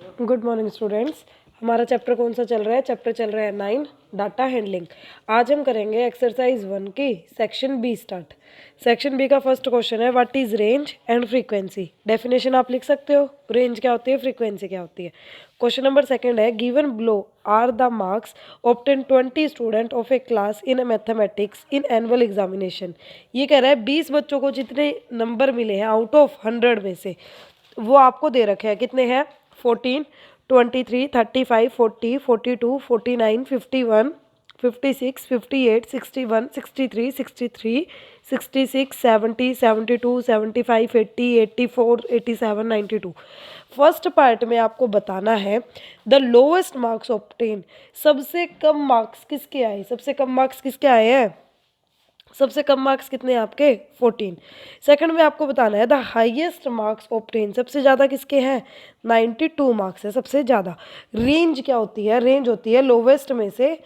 Good morning students. हमारा chapter कौन सा चल रहा है? चैप्टर चल रहा है 9 डाटा हैंडलिंग। आज हम करेंगे एक्सरसाइज 1 की section B start. Section B का फर्स्ट क्वेश्चन है what is range and frequency. Definition आप लिख सकते हो, रेंज क्या होती है, फ्रीक्वेंसी क्या होती है। क्वेश्चन नंबर सेकंड है given below are the marks obtain 20 student of a class in mathematics in annual examination. ये कह रहा है 20 बच्चों को जितने नंबर मिले हैं आउट ऑफ 100 में से, वो आपको दे रखे हैं। कितने हैं? 14, 23, 35, 40, 42, 49, 51, 56, 58, 61, 63, 63, 66, 70, 72, 75, 80, 84, 87, 92। फर्स्ट पार्ट में आपको बताना है द लोवेस्ट मार्क्स ऑब्टेन। सबसे कम मार्क्स किसके आए? सबसे कम मार्क्स किसके आए हैं? सबसे कम मार्क्स कितने हैं आपके? 14। सेकंड में आपको बताना है द हाईएस्ट मार्क्स ऑब्टेन। सबसे ज़्यादा किसके हैं? 92 मार्क्स है सबसे ज़्यादा। रेंज क्या होती है? रेंज होती है लोवेस्ट में से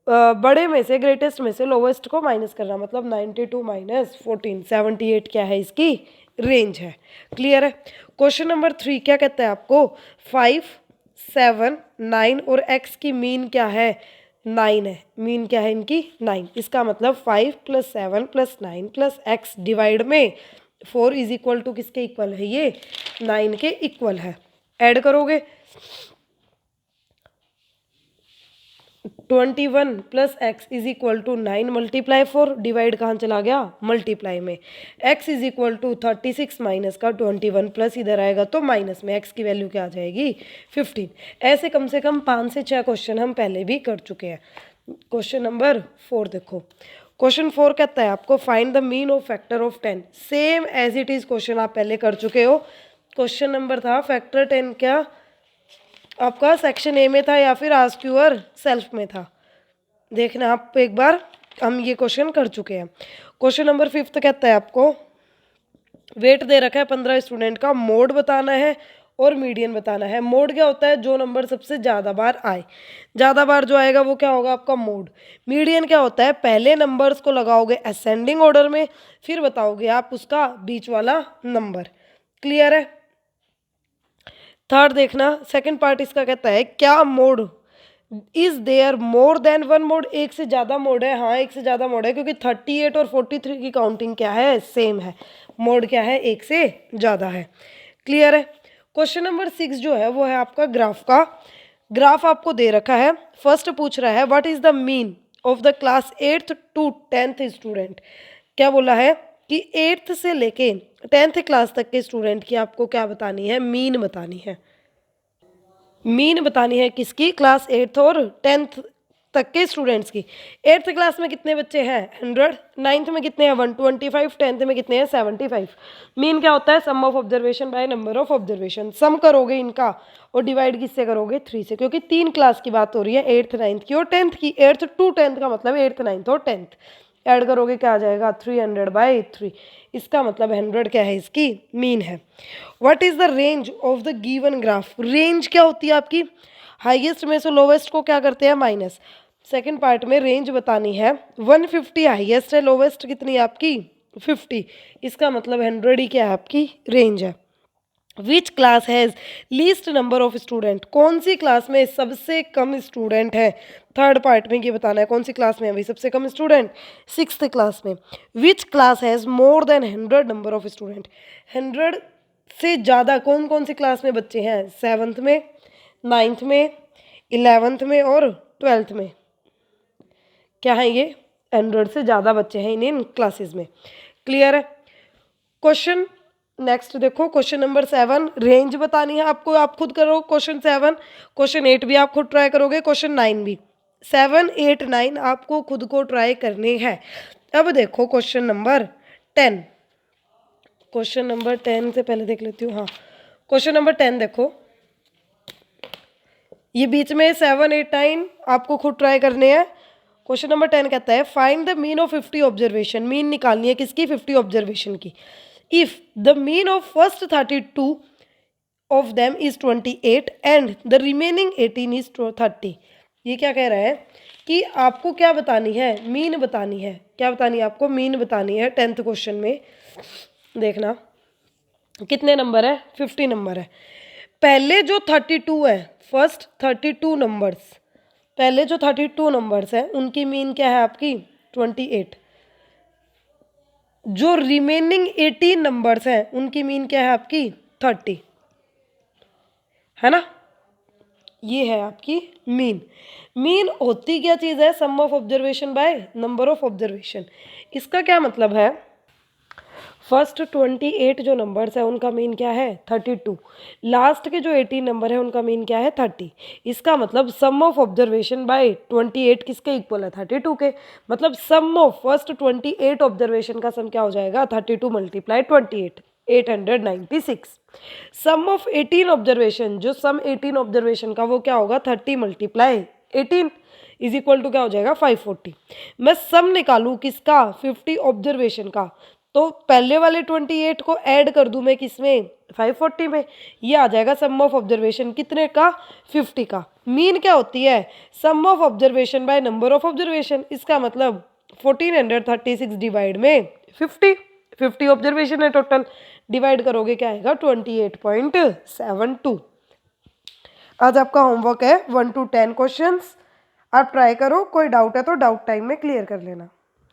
बड़े में से, ग्रेटेस्ट में से लोवेस्ट को माइनस करना, मतलब 92 माइनस 14, 78 क्या है इसकी? रेंज है। क्लियर है? क्वेश्चन नंबर 3 क्या कहता है आपको? 5, 7, 9 और x की मीन क्या है? 9 है। मीन क्या है इनकी? 9। इसका मतलब 5 + 7 + 9 + x डिवाइड में 4 इज इक्वल टू किसके इक्वल है? ये 9 के इक्वल है। ऐड करोगे 21 + x is equal to 9 × 4, divide कहाँ चला गया? मल्टीप्लाई में। x is equal to 36 minus का 21 प्लस इधर आएगा तो माइनस में x की वैल्यू क्या आ जाएगी? 15। ऐसे कम से कम 5 से 6 क्वेश्चन हम पहले भी कर चुके हैं। क्वेश्चन नंबर 4 देखो। क्वेश्चन 4 कहता है आपको find the mean of factor of 10। Same as it is question आप पहले कर चुके हो। क्वेश्चन नंबर था फैक्टर 10 क्या आपका सेक्शन ए में था या फिर आस्क यूअर सेल्फ में था? देखना आप एक बार, हम ये क्वेश्चन कर चुके हैं। क्वेश्चन नंबर 5 कहता है आपको वेट दे रखा है 15 स्टूडेंट का, मोड बताना है और मीडियन बताना है। मोड क्या होता है? जो नंबर सबसे ज़्यादा बार आए, ज़्यादा बार जो आएगा वो क्या होगा आपका? मोड। मीडियन क्या होता है? पहले नंबर्स को लगाओगे असेंडिंग ऑर्डर में, फिर बताओगे आप उसका बीच वाला नंबर। क्लियर है? थर्ड देखना, सेकंड पार्ट इसका कहता है क्या mode is there more than one mode. एक से ज़्यादा मोड है? हाँ, एक से ज़्यादा मोड है, क्योंकि 38 और 43 की काउंटिंग क्या है? सेम है। मोड क्या है? एक से ज़्यादा है। क्लियर है? क्वेश्चन नंबर 6 जो है वो है आपका ग्राफ का। ग्राफ आपको दे रखा है। फर्स्ट पूछ रहा है what is the mean of the class 8th to 10th student. क्या बोला है कि 8th से लेके 10th क्लास तक के स्टूडेंट की आपको क्या बतानी है? मीन बतानी है। मीन बतानी है किसकी? क्लास 8th और 10th तक के स्टूडेंट्स की। 8th क्लास में कितने बच्चे हैं? 100। 9th में कितने हैं? 125। 10th में कितने हैं? 75। मीन क्या होता है? Sum of observation by number of observation. Sum करोगे इनका और डिवाइड किससे करोगे? 3 से, क्योंकि 3 क्लास की बात हो रही है, 8th 9th की और 10th की। 8th to 10th का मतलब 8th 9th और 10th। ऐड करोगे क्या आ जाएगा? 300/3। इसका मतलब 100 क्या है? इसकी मीन है। What is the range of the given graph. Range क्या होती है आपकी? हाईएस्ट में से लोवेस्ट को क्या करते हैं? माइनस। सेकंड पार्ट में रेंज बतानी है। 150 हाईएस्ट है, लोवेस्ट कितनी है आपकी? 50। इसका मतलब 100 ही क्या है आपकी? रेंज है। Which class has least number of student. कौन सी क्लास में सबसे कम स्टूडेंट है? थर्ड पार्ट में ये बताना है कौन सी क्लास में है भाई सबसे कम स्टूडेंट? 6th क्लास में। Which class has more than 100 number of student. 100 से ज़्यादा कौन कौन सी क्लास में बच्चे हैं? 7th में, 9th में, 11th में और 12th में। क्या है ये? 100 से ज़्यादा बच्चे हैं इन क्लासेस में। क्लियर है? क्वेश्चन नेक्स्ट देखो, क्वेश्चन नंबर 7 रेंज बतानी है आपको, आप खुद करो क्वेश्चन 7। क्वेश्चन 8 भी आप खुद ट्राई करोगे, क्वेश्चन 9 भी। 7, 8, 9 आपको खुद को ट्राई करने हैं। अब देखो क्वेश्चन नंबर 10। क्वेश्चन नंबर 10 से पहले देख लेती हूँ। हाँ, क्वेश्चन नंबर 10 देखो, ये बीच में 7, 8, 9 आपको खुद ट्राई करने हैं। क्वेश्चन नंबर 10 कहता है find the mean of 50 observation. Mean निकालनी है किसकी? 50 ऑब्जर्वेशन की। If the mean of first 32 of them is 28 and the remaining 18 is 30। ये क्या कह रहा है कि आपको क्या बतानी है? मीन बतानी है। क्या बतानी है आपको? मीन बतानी है। 10th क्वेश्चन में देखना कितने नंबर है? 50 नंबर है। पहले जो 32 है, फर्स्ट 32 नंबर्स, पहले जो 32 नंबर्स हैं उनकी मीन क्या है आपकी 28। जो रिमेनिंग 18 नंबर्स हैं उनकी मीन क्या है आपकी 30, है ना। ये है आपकी मीन। मीन होती क्या चीज़ है, sum of observation by number of observation. इसका क्या मतलब है, फर्स्ट 28 जो नंबर्स है उनका मीन क्या है 32, लास्ट के जो 18 नंबर है उनका मीन क्या है 30। इसका मतलब सम ऑफ ऑब्जर्वेशन बाय 28 किसके इक्वल है 32 के। मतलब सम ऑफ फर्स्ट 28 ऑब्जर्वेशन का सम क्या हो जाएगा 32 मल्टीप्लाई 28, 896। सम ऑफ 18 ऑब्जर्वेशन, जो सम 18 ऑब्जर्वेशन का वो क्या होगा 30 मल्टीप्लाई 18 इज इक्वल टू क्या हो जाएगा 540। मैं सम निकालूं किसका 50 ऑब्जर्वेशन का, तो पहले वाले 28 को ऐड कर दूं मैं किसमें 540 में, ये आ जाएगा सम ऑफ ऑब्जर्वेशन कितने का 50 का। मीन क्या होती है sum of observation by number of observation. इसका मतलब 1436 डिवाइड में 50 ऑब्जर्वेशन है टोटल, डिवाइड करोगे क्या आएगा 28.72। आज आपका होमवर्क है 1 to 10 क्वेश्चंस। आप ट्राई करो, कोई डाउट है तो डाउट टाइम में क्लियर कर लेना।